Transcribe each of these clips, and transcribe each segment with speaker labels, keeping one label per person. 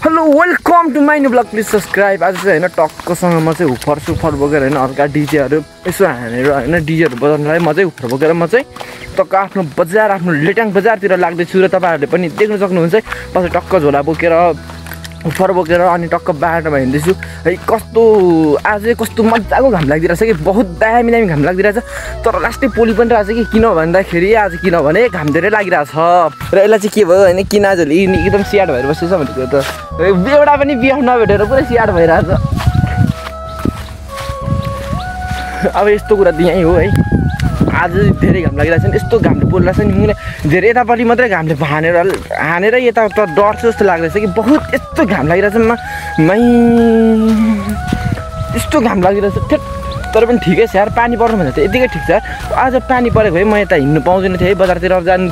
Speaker 1: Hello welcome to my new blog please subscribe. आज चाहिँ होइन टक्कसँग म चाहिँ हुफर सुफर बोकेर होइन हल्का डिजेहरू यसो हानेर होइन डिजेहरू बजाउनुलाई म चाहिँ हुफर बोकेर म चाहिँ टक्क आफ्नो बजार आफ्नो लेटाङ बजारतिर लाग्दैछु र तपाईँहरूले पनि देख्न सक्नुहुन्छ पछि टक्क झोला बोकेर हुफर बोकेर अनि टक्क बाटोमा हिँड्दैछु है। कस्तो आज चाहिँ कस्तो मजाको घाम लागिरहेछ कि बहुत दामी दामी घाम लागिरहेछ। तर लास्टै पोली पनि रहेछ कि किन भन्दाखेरि आज किनभने घाम धेरै लागिरहेछ र यसलाई चाहिँ के भयो होइन किन आज एकदम स्याड भएर बसेछ भनेको त एउटा पनि बिहा नभेटेर पुरै स्याड भइरहेछ। अब यस्तो कुरा त यहीँ हो है। आज धेरै घाम लागिरहेछ नि यस्तो घामले पोलिरहेछ नि मुखले धेरै यतापट्टि मात्रै घामले हानेर यता डढ्छ जस्तो लाग्दैछ कि बहुत यस्तो घाम लागिरहेछ मै यस्तो घाम लागिरहेछ ठ्याट। तर पनि ठिकै छ यार पानी पर्नु भन्दा त यतिकै ठिक छ यार। आज पानी परेको भए म यता हिँड्नु पाउँदैन थिएँ है बजारतिर जानु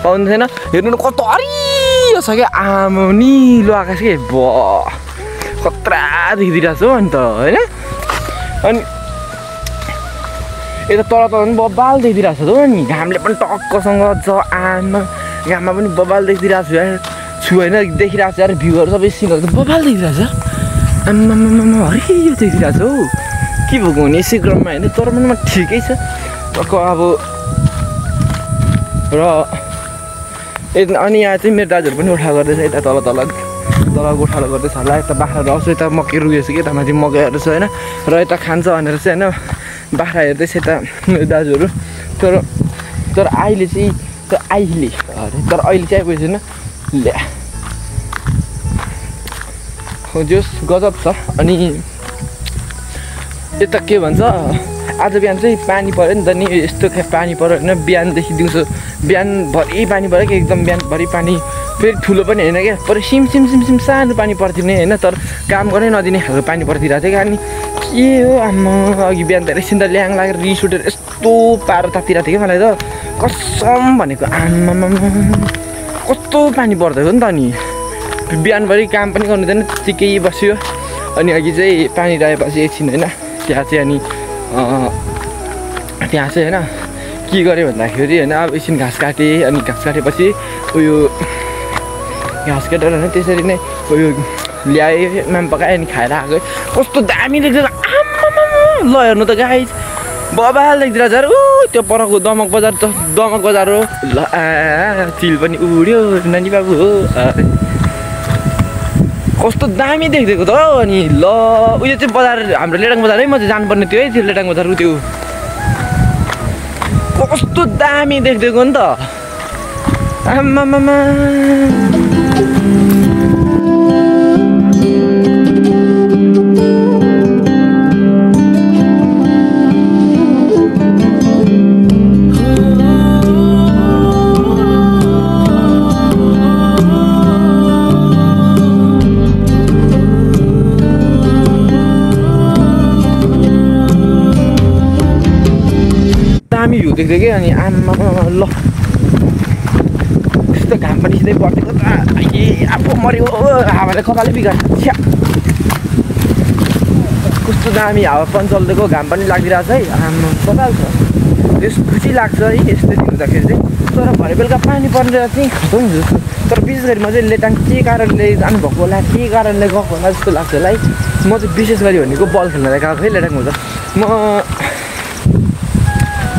Speaker 1: पाउँदैन थिएन। हेर्नु न कस्तो हरियो छ क्या आमा निलो आकाश के खतरा देखिदिरहेको छु अन्त होइन। अनि यता तल पनि बबाल देखिदिरहेको छ त नि घामले पनि टक्कसँग छ आमा घाममा पनि बबाल देखिदिरहेको छु यार छु होइन देखिरहेको छ यार भ्यूहरू सबै सिनहरू त बबाल देखिरहेको छ आम्मामा हरियो देखिरहेको छ हौ के भएको हुने यसै क्रममा होइन। तर पनि ठिकै छ टक्क अब र अनि यहाँ चाहिँ मेरो दाजुहरू पनि उठा गर्दैछ यता तल गोठालो गर्दैछ होला। यता बाख्रा रस यता मकै रुगेछ कि यता माथि मकैहरू छ होइन र यता खान्छ भनेर चाहिँ होइन बाख्रा हेर्दैछ यता मेरो दाजुहरू। तर अहिले चाहिँ अहिले चाहिँ आइपुगेको छैन ल्या जोस् गजब छ। अनि यता के भन्छ आज बिहान चाहिँ पानी पऱ्यो नि त नि यस्तो पानी पऱ्यो होइन बिहानदेखि दिउँसो बिहानभरि पानी पऱ्यो कि एकदम बिहानभरि पानी फेरि ठुलो पनि होइन क्या पर सिम सानो पानी पर्दिने होइन तर काम गर्नै नदिने खालको पानी परिदिरहेको थियो क्या। अनि के हो आम्मा अघि बिहान धेरै सिन्दा ल्याङ लागेर रिस उठेर यस्तो पारो तातिरहेको थियो कि मलाई त कसम भनेको आम्मामा कस्तो पानी पर्दैको नि त। अनि बिहानभरि काम पनि गर्नु हुँदैन त्यतिकै बस्यो। अनि अघि चाहिँ पानी लगाएपछि एकछिन होइन त्यहाँ चाहिँ अनि त्यहाँ चाहिँ होइन के गरेँ भन्दाखेरि होइन अब एकछिन घाँस काटेँ। अनि घाँस काटेपछि उयो घाँस काटेर होइन त्यसरी नै उयो ल्याएँ माम पकाएँ अनि खाएर आएको कस्तो दामी देख्छ आम्मामा। ल हेर्नु त गाइस बबाल देख्दिरहेछ यार त्यो परको दमक बजार हो ल चिल पनि उड्यो नानी बाबु हो कस्तो दामी देख्दिएको त हौ। अनि ल उयो चाहिँ बजार हाम्रो लेटाङ बजार है म चाहिँ जानुपर्ने थियो है त्यो लेटाङ बजार त्यो कस्तो दामी देख्दिएको नि त आम्मामा। दामी भ्यू देख्दै कि अनि आम्मा ल त्यस्तो घाम पनि सिधै पर्थेको त आफू मऱ्यो हावाले कपालै बिगार्छ छ्या कस्तो दामी हावा पनि चल्दिएको घाम पनि लागिरहेछ है आम्मा बबाल छ त्यस खुसी लाग्छ है यस्तो हुँदाखेरि चाहिँ। तर भरे बेलुका पानी परेर चाहिँ खतम हुन्छ तर विशेष गरी म चाहिँ लेटाङ के कारणले जानुभएको होला के कारणले गएको होला जस्तो लाग्छ होला है। म चाहिँ विशेष गरी भनेको बल खेल्नलाई गएको है लेटाङ हुँदा म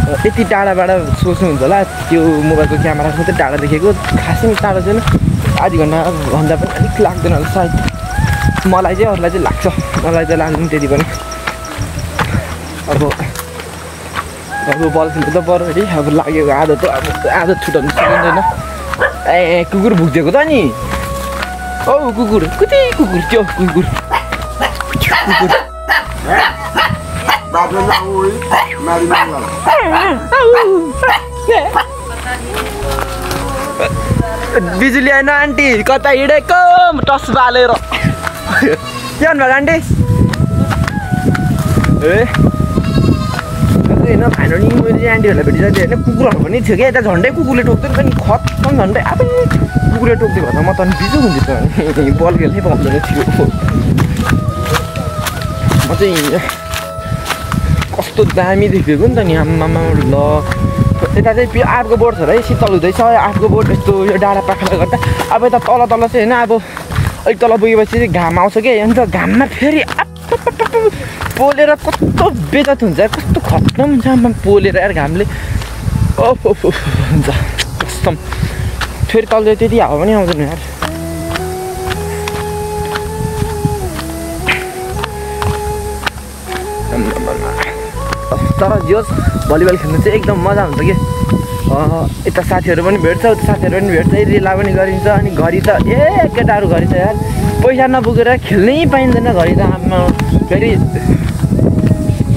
Speaker 1: यति टाढाबाट सोच्नुहुन्छ होला त्यो मोबाइलको क्यामेरा मात्रै टाढा देखेको खासै टाढा छैन आधी घन्टा भन्दा पनि अलिक लाग्दैन होला सायद मलाई चाहिँ अरूलाई चाहिँ लाग्छ मलाई चाहिँ लाग्दैन त्यति पनि। अब बल खेल्नु त पऱ्यो अरे अब लागेको आदत छुटाउनु सकिँदैन। ए कुकुर भुकिदिएको त नि औ कुकुर कति कुकुर त्यो कुकुर बिजुली आएन आन्टी कता हिँडेको टस बालेर के भन्नुभएको आन्टी ए होइन भाइनो नि मैले चाहिँ आन्टीहरूलाई भेटिसकेको थिएँ होइन कुकुरहरू पनि थियो क्या यता झन्डै कुकुरले टोक्दैन पनि खत्तम झन्डै अब कुकुरले टोक्दियो भन्दा म त अनि बिजो हुन्थ्यो त अनि बल खेल्नै पाउँदैन थियो म चाहिँ कस्तो दामी देखेको नि त नि आम्मामा ल यता चाहिँ आठको बोर्ड छ र है शीतल हुँदैछ आठको बोर्ड यस्तो यो डाँडा पाखाले गर्दा अब यता तल चाहिँ होइन अब अलिक तल पुगेपछि चाहिँ घाम आउँछ क्या अन्त घाममा फेरि पोलेर कस्तो बेजत हुन्छ कस्तो खत्तम हुन्छ आमा पोलेर यार घामले ओफ ओफ ओफ हुन्छ कस्तो फेरि तल त्यति हावा पनि आउँदैन यार तर जोस् भलिबल खेल्नु चाहिँ एकदम मजा हुन्छ कि यता साथीहरू पनि भेट्छ उता साथीहरू पनि भेट्छ रेला पनि गरिन्छ अनि घरि त केटाहरू घरि त यार पैसा नपुगेर खेल्नै पाइँदैन घरि त आमा फेरि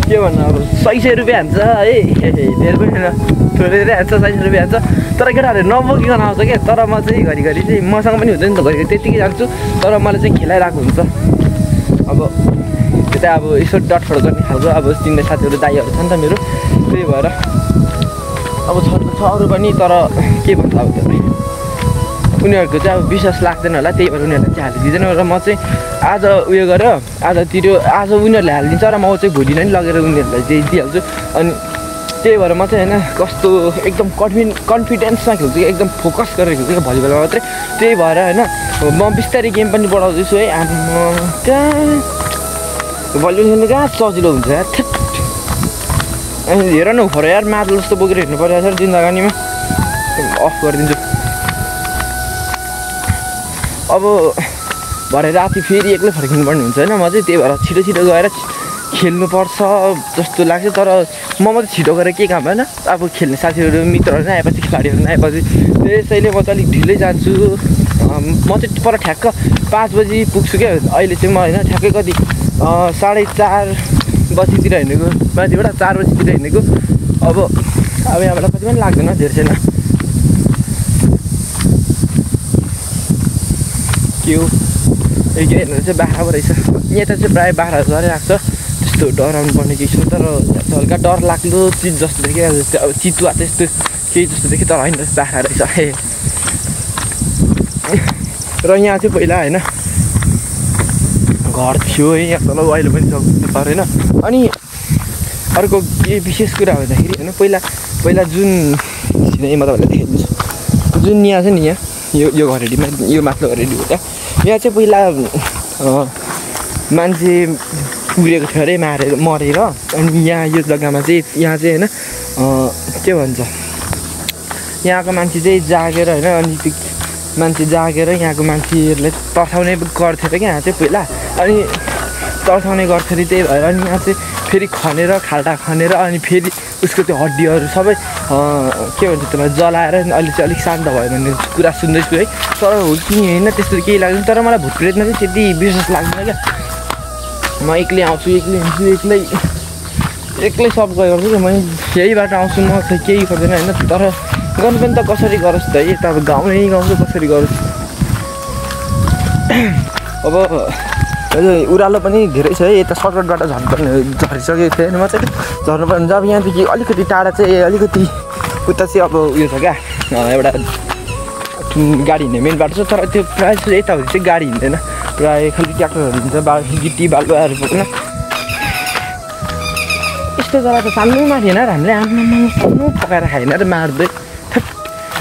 Speaker 1: के भन्नु अब 100 रुपियाँ हान्छ है धेरै पनि थोरै हान्छ 100 रुपियाँ हान्छ तर केटाहरू नबोकिकन आउँछ क्या तर म चाहिँ घरिघरि चाहिँ मसँग पनि हुँदैन नि त घरिघरि त्यतिकै जान्छु तर मलाई चाहिँ खेलाइरहेको हुन्छ अब त्यता अब यसो डटफट गर्ने खालको अब चिन्ने साथीहरू दाइहरू छ नि त मेरो त्यही भएर अब छ अरू पनि तर के भन्छ अब तपाईँ उनीहरूको चाहिँ अब विश्वास लाग्दैन होला त्यही भएर उनीहरूलाई चाहिँ हालिदिँदैन र म चाहिँ आज उयो गरेर आज उनीहरूले हालिदिन्छ र म चाहिँ भोलि नै लगेर उनीहरूलाई चाहिँ दिइहाल्छु अनि त्यही भएर म चाहिँ होइन कस्तो एकदम कन्फिडेन्समा खेल्छु कि एकदम फोकस गरेर खेल्छु क्या भलिबलमा मात्रै त्यही भएर होइन म बिस्तारै गेम पनि बढाउँदैछु है आमा कहाँ भलिबल खेल्नु कहाँ सजिलो हुन्छ यार अनि हेर न उफर यार मादल जस्तो बोकेर हिँड्नु परिरहेको छ जिन्दगानीमा अफ गरिदिन्छु अब भरे राति फेरि एक्लै फर्किनु पर्ने हुन्छ होइन म चाहिँ त्यही भएर छिटो छिटो गएर खेल्नुपर्छ जस्तो लाग्छ तर म मात्रै छिटो गरेर के काम होइन अब खेल्ने साथीहरू मित्रहरू नै आएपछि खेलाडीहरू नै आएपछि त्यसैले म चाहिँ अलिक ढिलै जान्छु म चाहिँ पर ठ्याक्क 5 बजी पुग्छु क्या अहिले चाहिँ म होइन ठ्याक्कै कति 4:30 बजीतिर हिँडेको माथिबाट 4 बजीतिर हिँडेको अब यहाँबाट कति पनि लाग्दैन धेरै छैन के हो यो हेर्नु चाहिँ बाख्राको रहेछ यता चाहिँ प्रायः बाख्राहरू झरिरहेको छ त्यस्तो डराउनु पर्ने केही छैन तर हल्का डर लाग्दो चिज जस्तो देखेँ अब चितुवा त्यस्तो केही जस्तो देखेँ तर होइन बाख्रा रहेछ र यहाँ चाहिँ पहिला होइन घर थियो है यहाँ तल अहिले पनि छ होइन अनि अर्को के विशेष कुरा भन्दाखेरि होइन पहिला जुन म तपाईँलाई देखाइदिन्छु जुन यहाँ छ नि यहाँ यो घरेडीमा यो माथिल्लो घरेडी हो क्या यहाँ चाहिँ पहिला मान्छे पुगेको थियो अरे मरेर अनि यहाँ यो जग्गामा चाहिँ यहाँ चाहिँ होइन के भन्छ यहाँको मान्छे चाहिँ जागेर होइन अनि त्यो मान्छे जागेर यहाँको मान्छेहरूले तर्साउने गर्थ्यो क्या यहाँ चाहिँ पहिला अनि तर्साउने गर्थ्यो अरे त्यही भएर अनि यहाँ चाहिँ फेरि खनेर खाल्टा खनेर अनि फेरि उसको त्यो हड्डीहरू सबै के भन्छ त्यसलाई जलाएर अहिले चाहिँ अलिक शान्त भयो भन्ने कुरा सुन्दैछु है तर हो कि होइन त्यस्तो केही लाग्दैन तर मलाई भूतप्रेतमा चाहिँ त्यति विश्वास लाग्दैन क्या म एक्लै आउँछु एक्लै सब गर्छु क्या म यही बाटो आउँछु म खै केही गर्दैन होइन तर गर्नु पनि त कसरी गरोस् त है त अब गाउँमै गाउँछु कसरी गरोस् अब उरालो पनि धेरै छ है यता सर्टकटबाट झरिसकेको थियो अनि म चाहिँ झर्नुपर्ने हुन्छ अब यहाँदेखि अलिकति टाढा चाहिँ अलिकति उता चाहिँ अब उयो छ क्या एउटा गाडी हिँड्ने मेन बाटो छ तर त्यो प्रायः जस्तो यताभरि चाहिँ गाडी हिँड्दैन प्रायः खालि ट्र्याक्टरहरू हिँड्छ गिटी बालुवाहरू बोक्न यस्तो जग्गा त सानोमा थिएन र हामीले आमामा सानो पकाएर खाएन र मार्दै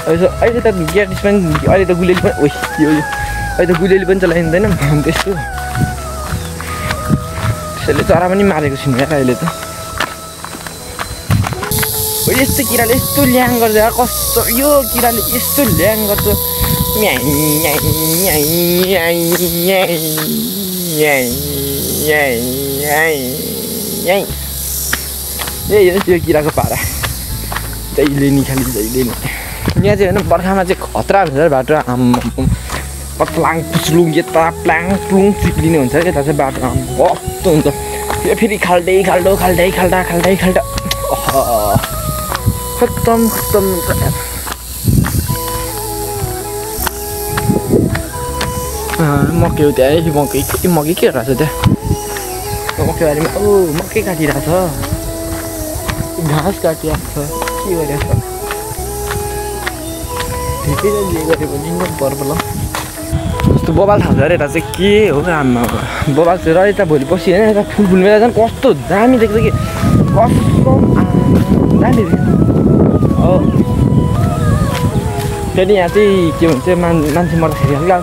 Speaker 1: अहिले त ग्याटिस पनि अहिले त गुलेली पनि अहिले त गुलेली पनि चलाइँदैन त्यस्तो त्यसैले चरा पनि मारेको छुइनँ यार अहिले त यस्तो किराले यस्तो ल्याङ गर्छ कस्तो यो किराले यस्तो ल्याङ गर्छ यो किराको पारा जहिले नि खालि जहिले नि यहाँ चाहिँ होइन बर्खामा चाहिँ खतरा हुन्छ बाटो प्लाङ पुस्लुङ यता प्लाङ प्लुङ चिप्लिने हुन्छ क्या यता चाहिँ बाटो कस्तो हुन्छ यो फेरि खाल्दै खाल्टा खत्तम हुन्छ मकै हो त्यहाँ मकै के रहेछ त्यहाँ मकैबारीमा मकै काटिरहेको छ घाँस काटिरहेको छ के गरिरहेको छ ठिकै जे गरे पनि पर्पल यस्तो बबाल थाल्छ अरे यता चाहिँ के हो आमा बबाल चाहिँ र यता भोलि पर्सि होइन यता फुल मेला झन् कस्तो दामी देख्छ कि कस्तो दामी देख्छ फेरि यहाँ चाहिँ के भन्छ मान्छे मर्दाखेरि हल्का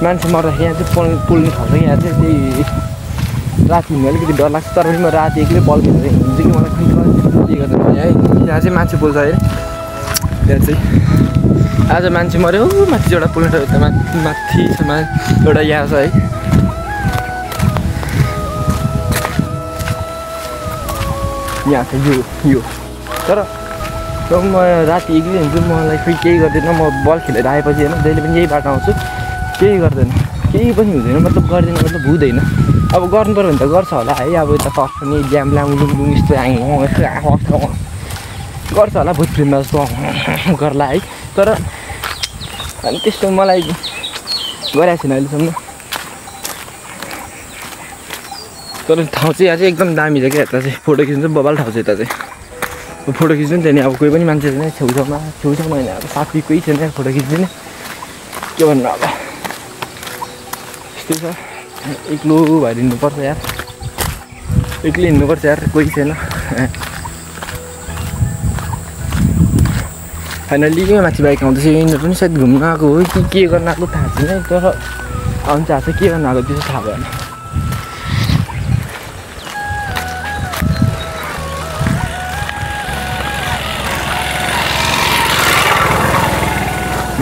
Speaker 1: मान्छे मर्दाखेरि यहाँ चाहिँ पोल्ने ठाउँ यहाँ चाहिँ त्यही राति हिँड्नु अलिकति डर लाग्छ तर पनि म राति एक्लै बल खेलेर हिँड्छु कि मलाई के गर्दैन है यहाँ चाहिँ मान्छे पोल्छ होइन त्यहाँ चाहिँ आज मान्छे मऱ्यो माथि एउटा पोल्ने ठाउँ माथिसम्म एउटा यहाँ छ है यहाँ छ यो तर म राति एक्लै हुन्छु मलाई फेरि केही गर्दैन म बल खेलेर आएपछि होइन जहिले पनि यही बाटो आउँछु केही गर्दैन केही पनि हुँदैन मतलब गर्दैन मतलब हुँदैन अब गर्नु पर्यो भने त गर्छ होला है अब यता टक्ने ड्याम लुङलुङ यस्तो यस्तो गर्छ होला भुटफ्रेममा जस्तो गर्ला है तर अनि त्यस्तो मलाई गरेको छैन अहिलेसम्म तर ठाउँ चाहिँ यहाँ चाहिँ एकदम दामी छ क्या यता चाहिँ फोटो खिच्नु चाहिँ बबाल ठाउँ छ यता चाहिँ फोटो खिच्नु नि त्यहाँदेखि अब कोही पनि मान्छे छैन छेउछाउमा होइन अब साथी कोही छैन फोटो खिच्दिनँ के भन्नु अब यस्तै छ एक्लो भएर हिँड्नुपर्छ यार एक्लै हिँड्नुपर्छ यार कोही छैन फाइनली माथि बाइक आउँदैछ यिनीहरू पनि सायद घुम्न आएको हो कि के गर्न आएको थाहा छैन तर आउनु चाहन्छ के गर्न आएको त्यो थाहा भएन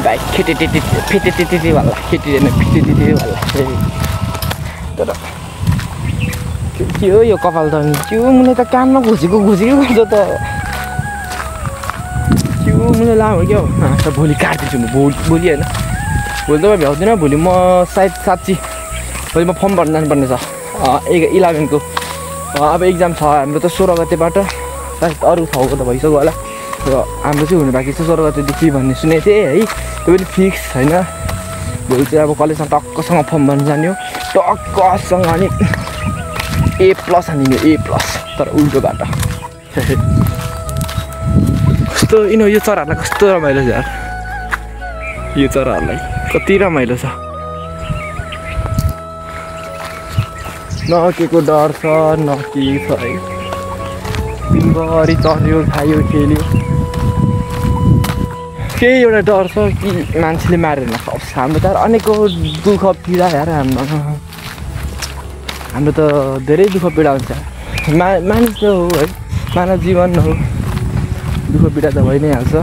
Speaker 1: बाइक फेटेटेटे वाला फेटिँदैन फेटेटेटे वाला तर के हो यो कपाल त अनि त्यो मुनि त कानमा घुसेको गर्छ त त्यो मुनि लामो क्या हो भोलि काट्दैछु म भोलि होइन भोलि तपाईँ भ्याउँदिनँ भोलि म सायद साँच्ची भोलि म फर्म भर्न जानुपर्ने छ 11 को अब एक्जाम छ हाम्रो त 16 गतेबाट सायद अरू ठाउँको त भइसक्यो होला र हाम्रो चाहिँ हुनु बाँकी छ 16 गतेदेखि भन्ने सुनेको थिएँ है त्यो पनि फिक्स छैन भोलि चाहिँ अब कलेजमा टक्कसँग फर्म भर्न जाने हो टक्कसँग अनि A+ हानिने A+ तर उल्टो बाटो कस्तो यो चराहरूलाई कस्तो रमाइलो छ यार यो चराहरूलाई कति रमाइलो छ न केको डर छ न के छ है दिनभरि चढ्यो खायो खेल्यो केही एउटा डर छ कि मान्छेले मारेर नखाओस् हाम्रो त अनेकौँ दुःख पीडा यार हाम्रो त धेरै दुःख पीडा हुन्छ मानिस त हो है मानव जीवन हो दुःख पीडा त भइ नै हाल्छ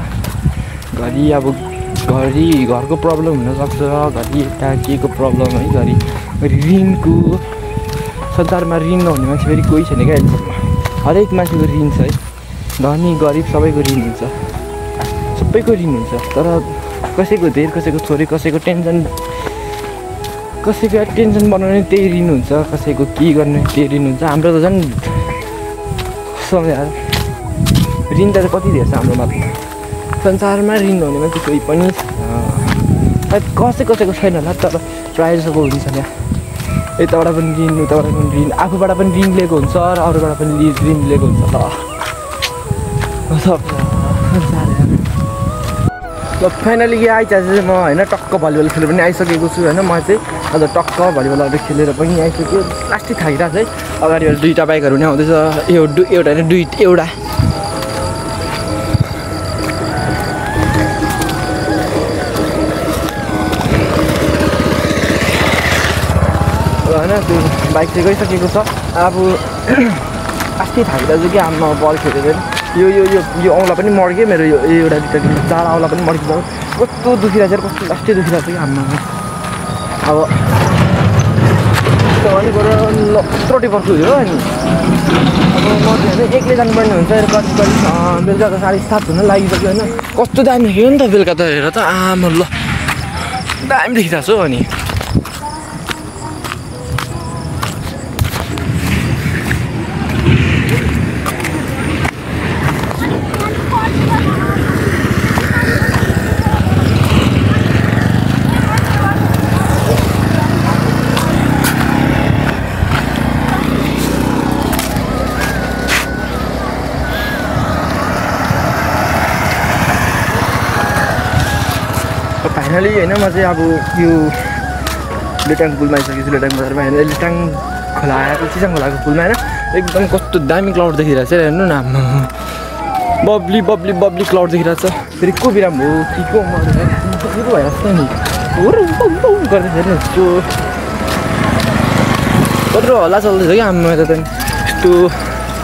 Speaker 1: घरि घरको प्रब्लम हुनसक्छ घरि यता के को प्रब्लम है घरि ऋणको संसारमा ऋण नहुने मान्छे फेरि कोही छैन क्या अहिलेसम्म हरेक मान्छेको ऋण छ है धनी गरिब सबैको ऋण हुन्छ सबैको ऋण हुन्छ तर कसैको धेर कसैको थोरै कसैको टेन्सन बनाउने त्यही ऋण हुन्छ कसैको के गर्ने त्यही ऋण हुन्छ हाम्रो त झन् यार ऋण त कति धेरै छ हाम्रोमा संसारमा ऋण नहुने मान्छे कोही पनि कसैको छैन होला तर प्रायः जसोको हुन्छ त्यहाँ यताबाट पनि ऋण उताबाट पनि ऋण आफूबाट पनि ऋण लिएको हुन्छ र अरूबाट पनि ऋण लिएको हुन्छ ल फाइनली के आइसकेको म होइन टक्क भलिबल खेलेर पनि आइसकेको छु होइन म चाहिँ आज टक्क भलिबलहरू खेलेर पनि आइसक्यो लास्टै थाकिरहेको छ है अगाडिबाट दुईवटा बाइकहरू पनि आउँदैछ एउटा होइन एउटा होइन त्यो बाइक चाहिँ गइसकेको छ अब अस्ति थाकिरहेको छु कि आमा बल खेलेर यो औँला पनि मर्क्यो मेरो यो एउटा दुईवटा चाडा औँला पनि मर्किन्छ कस्तो दुखिरहेको छ कस्तो लास्टै दुखिरहेको छ कि आमा अब भने गएर त्रुटि पर्छु हो अनि अब म चाहिँ एक्लै जानुपर्ने हुन्छ कति बेलुका त 7:30 हुन लागिसक्यो होइन कस्तो दामी थियो नि त बेलुका त हेर त आमा ल दामी देखिरहेको छु अनि फाइनली होइन म चाहिँ अब यो लेटाङ पुलमा आइसकेछु लेटाङ बजारमा होइन लेटाङ खोला आएको चिसाङ खोलाको पुलमा होइन एकदम कस्तो दामी क्लाउड देखिरहेको छ हेर्नु न बब्ली क्लाउड देखिरहेको छ फेरि को बिराम हो कि को भइरहेको छ नि गर्दैछ यस्तो कत्रो हल्ला चल्दैछ क्या हाम्रो यता त यस्तो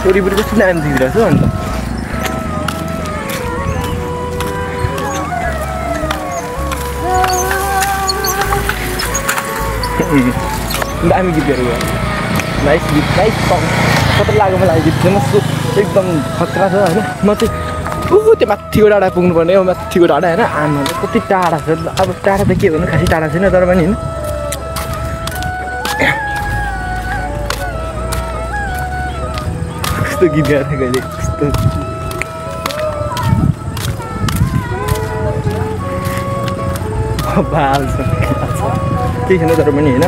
Speaker 1: वरिपरि कस्तो दामी देखिरहेको छ अन्त दामी गीतहरू भयो नाइस गीत नाइस सङ कत्रो लाग्यो मलाई गीत चाहिँ मस्तो एकदम खतरा छ होइन म चाहिँ त्यो माथिको डाँडा पुग्नुपर्ने हो माथिको डाँडा होइन आमा कति टाढा छ अब टाढा त के भन्नु खासै टाढा छैन तर पनि होइन कस्तो गीत गाएको थियो कहिले कस्तो बाल छ केही छैन तर पनि होइन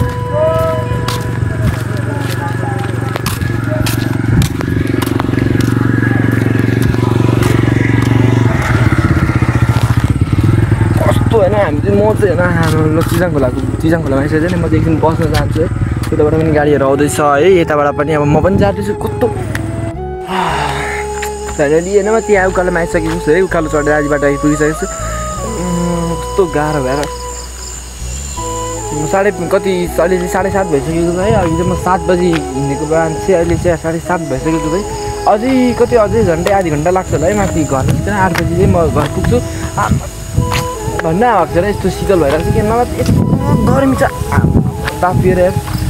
Speaker 1: होइन हामी चाहिँ म चाहिँ होइन हाम्रो चिजाङ खोलामा आइसकेको नि म चाहिँ एकदिन बस्न जान्छु है त्यताबाट पनि गाडीहरू आउँदैछ है यताबाट पनि अब म पनि जाँदैछु कस्तो फाइनली होइन म त्यहाँ उकालोमा आइसकेको छु है उकालो चढेर आजबाट आइपुगिसकेको छु कस्तो गाह्रो भएर कति अहिले चाहिँ 7:30 भइसकेको छ है अघि चाहिँ म 7 बजी हिँडेको मान्छे अहिले चाहिँ 7:30 भइसकेको छु है अझै झन्डै आधी घन्टा लाग्छ होला है माथि घरमा 8 बजी चाहिँ म घर पुग्छु भन्दा भएको छ र यस्तो शीतल भइरहेको छ कि नभए यस्तो गर्मी छ तापिएर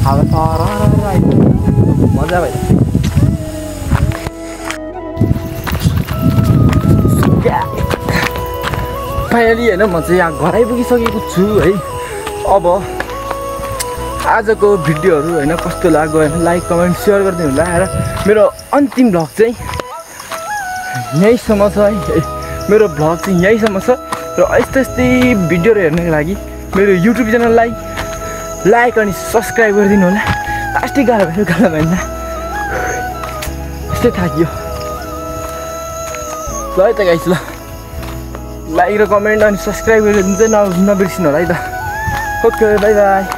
Speaker 1: हावा तर मजा भइरहेको फाइनली होइन म चाहिँ यहाँ घर आइपुगिसकेको छु है अब आजको भिडियोहरू होइन कस्तो लाग्यो होइन लाइक कमेन्ट सेयर गरिदिनु होला र मेरो अन्तिम भ्लग चाहिँ यहीँसम्म छ है मेरो भ्लग चाहिँ यहीँसम्म छ र यस्तै भिडियोहरू हेर्नको लागि मेरो युट्युब च्यानललाई लाइक अनि सब्सक्राइब गरिदिनु होला लास्टै गाह्रो भएन यस्तै थाकियो ल है त गाइस ल लाइक र कमेन्ट अनि सब्सक्राइब गरिदिनु चाहिँ नबिर्सिनु होला है त ओके बाई बाई